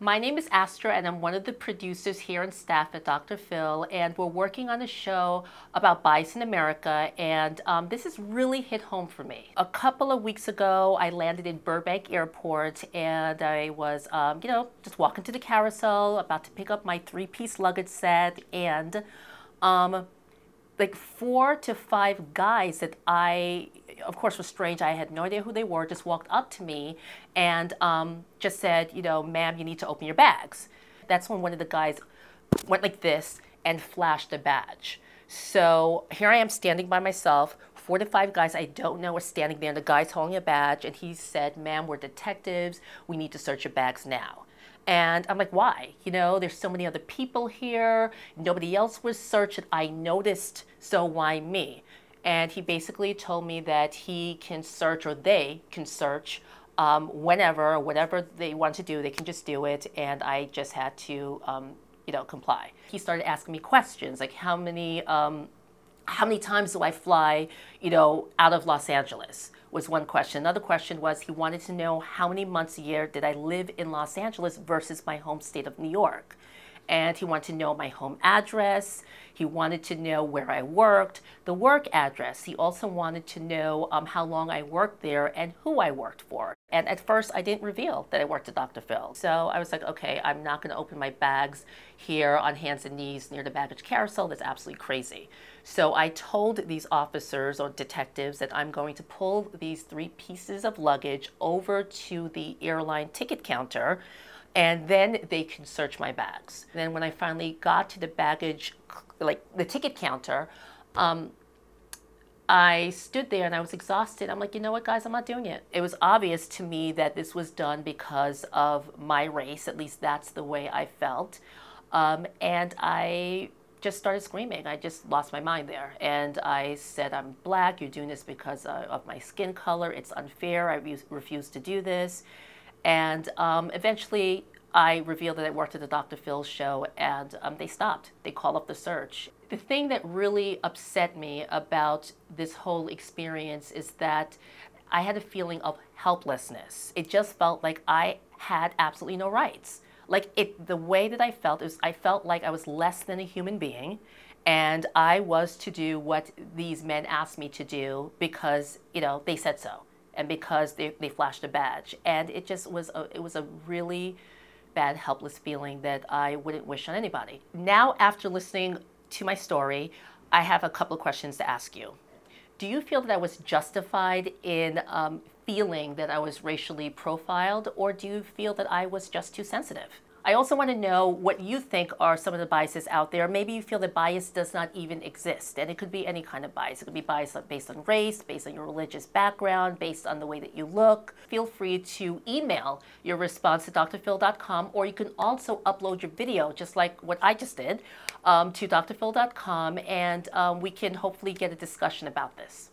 My name is Astra, and I'm one of the producers here and staff at Dr. Phil, and we're working on a show about bias in America, and this has really hit home for me. A couple of weeks ago, I landed in Burbank Airport, and I was, just walking to the carousel, about to pick up my three-piece luggage set, and like 4 to 5 guys that of course, was strange. I had no idea who they were, just walked up to me and just said, ma'am, you need to open your bags. That's when one of the guys went like this and flashed a badge. So here I am standing by myself. 4 to 5 guys I don't know are standing there, and the guy's holding a badge, and he said, ma'am, we're detectives. We need to search your bags now. And I'm like, why? There's so many other people here. Nobody else was searched. I noticed, so why me? And he basically told me that he can search, or they can search whenever, whatever they want to do, they can just do it. And I just had to, comply. He started asking me questions like, how many times do I fly, out of Los Angeles? Was one question. Another question was, he wanted to know how many months a year did I live in Los Angeles versus my home state of New York. And he wanted to know my home address. He wanted to know where I worked, the work address. He also wanted to know how long I worked there and who I worked for. And at first, I didn't reveal that I worked at Dr. Phil. So I was like, okay, I'm not going to open my bags here on hands and knees near the baggage carousel. That's absolutely crazy. So I told these officers or detectives that I'm going to pull these 3 pieces of luggage over to the airline ticket counter, and then they can search my bags. And then when I finally got to the baggage, like the ticket counter, I stood there and I was exhausted. I'm like, you know what, guys, I'm not doing it. It was obvious to me that this was done because of my race. At least that's the way I felt. And I just started screaming. I just lost my mind there. And I said, I'm black. You're doing this because of my skin color. It's unfair. I refuse to do this. And eventually, I revealed that I worked at the Dr. Phil show, and they stopped. They called up the search. The thing that really upset me about this whole experience is that I had a feeling of helplessness. It just felt like I had absolutely no rights. The way that I felt is I felt like I was less than a human being, and I was to do what these men asked me to do because, they said so. And because they flashed a badge. And it just was a really bad, helpless feeling that I wouldn't wish on anybody. Now, after listening to my story, I have a couple of questions to ask you. Do you feel that I was justified in feeling that I was racially profiled, or do you feel that I was just too sensitive? I also want to know what you think are some of the biases out there. Maybe you feel that bias does not even exist, and it could be any kind of bias. It could be bias based on race, based on your religious background, based on the way that you look. Feel free to email your response to drphil.com, or you can also upload your video, just like what I just did, to drphil.com, and we can hopefully get a discussion about this.